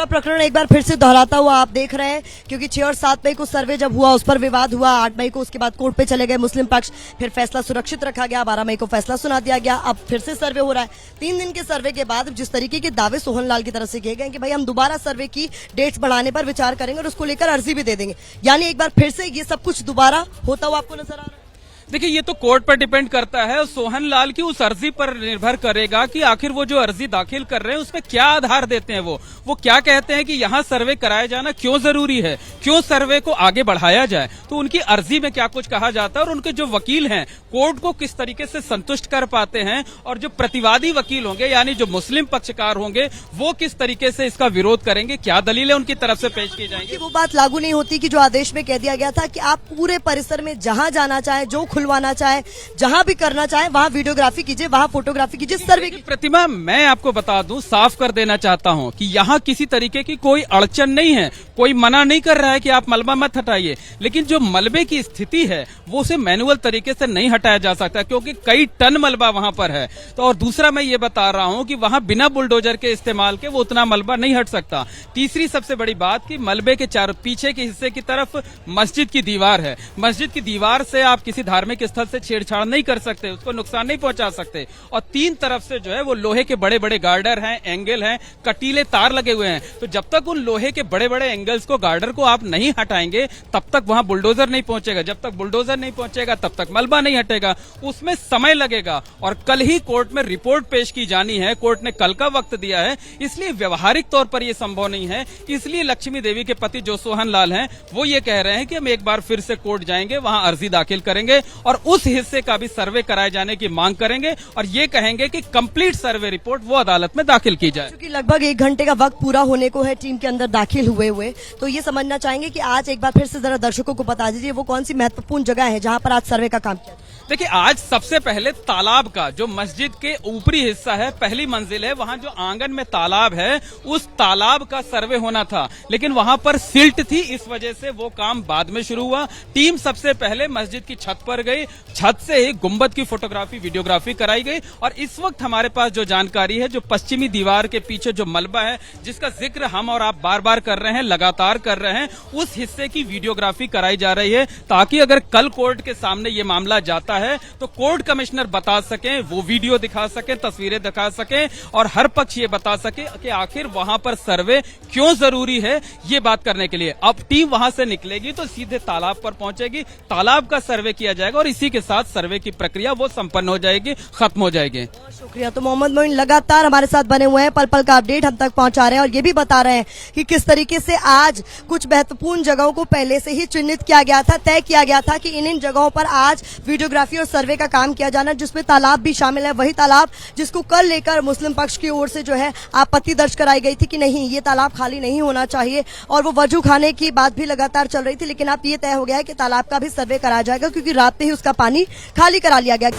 पूरा प्रकरण एक बार फिर से दोहराता हुआ आप देख रहे हैं, क्योंकि 6 और 7 मई को सर्वे जब हुआ उस पर विवाद हुआ, 8 मई को उसके बाद कोर्ट पे चले गए मुस्लिम पक्ष, फिर फैसला सुरक्षित रखा गया, 12 मई को फैसला सुना दिया गया, अब फिर से सर्वे हो रहा है। 3 दिन के सर्वे के बाद जिस तरीके के दावे सोहन लाल की तरफ से किए गए कि भाई हम दोबारा सर्वे की डेट्स बढ़ाने पर विचार करेंगे और उसको लेकर अर्जी भी दे देंगे, यानी एक बार फिर से ये सब कुछ दोबारा होता हुआ आपको नजर आ रहा है। देखिए, ये तो कोर्ट पर डिपेंड करता है और सोहन लाल की उस अर्जी पर निर्भर करेगा कि आखिर वो जो अर्जी दाखिल कर रहे हैं उसमें क्या आधार देते हैं। वो क्या कहते हैं कि यहाँ सर्वे कराया जाना क्यों जरूरी है, क्यों सर्वे को आगे बढ़ाया जाए, तो उनकी अर्जी में क्या कुछ कहा जाता है और उनके जो वकील हैं कोर्ट को किस तरीके से संतुष्ट कर पाते हैं, और जो प्रतिवादी वकील होंगे यानी जो मुस्लिम पक्षकार होंगे वो किस तरीके से इसका विरोध करेंगे, क्या दलीलें उनकी तरफ से पेश की जाएंगी। वो बात लागू नहीं होती कि जो आदेश में कह दिया गया था कि आप पूरे परिसर में जहां जाना चाहे, जो खुलवाना चाहे, जहां भी करना चाहे वहां वीडियोग्राफी कीजिए, वहां फोटोग्राफी कीजिए, सर्वे की। प्रतिमा, मैं आपको बता दूं, साफ कर देना चाहता हूं कि यहां किसी तरीके की कोई अड़चन नहीं है, कोई मना नहीं कर रहा है कि आप मलबा मत हटाइए, लेकिन जो मलबे की स्थिति है वो उसे मैनुअल तरीके से नहीं हटाया जा सकता क्योंकि कई टन मलबा वहां पर है। तो और दूसरा मैं ये बता रहा हूं कि वहां बिना बुलडोजर के इस्तेमाल के वो उतना मलबा नहीं हट सकता। तीसरी सबसे बड़ी बात कि मलबे के चारों पीछे के हिस्से की तरफ मस्जिद की दीवार है, मस्जिद की दीवार से आप किसी धार्मिक स्थल से छेड़छाड़ नहीं कर सकते, उसको नुकसान नहीं पहुंचा सकते, और 3 तरफ से जो है वो लोहे के बड़े बड़े गार्डर हैं, एंगल हैं, कटीले तार लगे हुए हैं। तो जब तक उन लोहे के बड़े बड़े एंगल्स को, गार्डर को आप नहीं हटाएंगे तब तक वहां बुलडोजर नहीं पहुंचेगा, जब तक बुलडोजर नहीं पहुंचेगा तब तक मलबा नहीं हटेगा, उसमें समय लगेगा। और कल ही कोर्ट में रिपोर्ट पेश की जानी है, कोर्ट ने कल का वक्त दिया है, इसलिए व्यवहारिक तौर पर यह संभव नहीं है। इसलिए लक्ष्मी देवी के पति जो सोहन लाल हैं वो ये कह रहे हैं कि हम एक बार फिर से कोर्ट जाएंगे, वहां अर्जी दाखिल करेंगे और उस हिस्से का भी सर्वे कराए जाने की मांग करेंगे और ये कहेंगे कि कंप्लीट सर्वे रिपोर्ट वो अदालत में दाखिल की जाए। क्योंकि लगभग 1 घंटे का वक्त पूरा होने को है टीम के अंदर दाखिल हुए, तो ये समझना चाहेंगे कि आज एक बार फिर से जरा दर्शकों को बता दीजिए वो कौन सी महत्वपूर्ण जगह है जहां पर आज सर्वे का काम किया। देखिए, आज सबसे पहले तालाब का जो मस्जिद के ऊपरी हिस्सा है, पहली मंजिल है, वहां जो आंगन में तालाब है उस तालाब का सर्वे होना था, लेकिन वहां पर सिल्ट थी, इस वजह से वो काम बाद में शुरू हुआ। टीम सबसे पहले मस्जिद की छत पर गई, छत से ही गुंबद की फोटोग्राफी वीडियोग्राफी कराई गई और इस वक्त हमारे पास जो जानकारी है, जो पश्चिमी दीवार के पीछे जो मलबा है जिसका जिक्र हम और आप बार बार कर रहे हैं, लगातार कर रहे हैं, उस हिस्से की वीडियोग्राफी कराई जा रही है ताकि अगर कल कोर्ट के सामने ये मामला जाता है तो कोर्ट कमिश्नर बता सकें, वो वीडियो दिखा सकें, तस्वीरें दिखा सकें और हर पक्ष ये बता सके कि आखिर वहां पर सर्वे क्यों जरूरी है, ये बात करने के लिए। अब टीम वहां से निकलेगी तो सीधे तालाब पर पहुंचेगी, तालाब का सर्वे किया जाएगा और इसी के साथ सर्वे की प्रक्रिया वो संपन्न हो जाएगी, खत्म हो जाएगी। शुक्रिया। तो मोहम्मद मोइन लगातार हमारे साथ बने हुए हैं, पल पल का अपडेट हम तक पहुंचा रहे हैं और ये भी बता रहे हैं कि किस तरीके से आज कुछ महत्वपूर्ण जगहों को पहले से ही चिन्हित किया गया था, तय किया गया था कि इन जगहों पर आज वीडियोग्राफी और सर्वे का काम किया जाना, जिसमें तालाब भी शामिल है, वही तालाब जिसको कल लेकर मुस्लिम पक्ष की ओर से जो है आपत्ति दर्ज कराई गई थी कि नहीं, ये तालाब खाली नहीं होना चाहिए और वो वजू खाने की बात भी लगातार चल रही थी, लेकिन अब ये तय हो गया है कि तालाब का भी सर्वे कराया जाएगा क्योंकि रात में ही उसका पानी खाली करा लिया गया।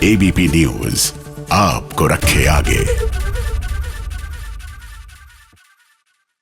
एबीपी न्यूज आपको रखे आगे।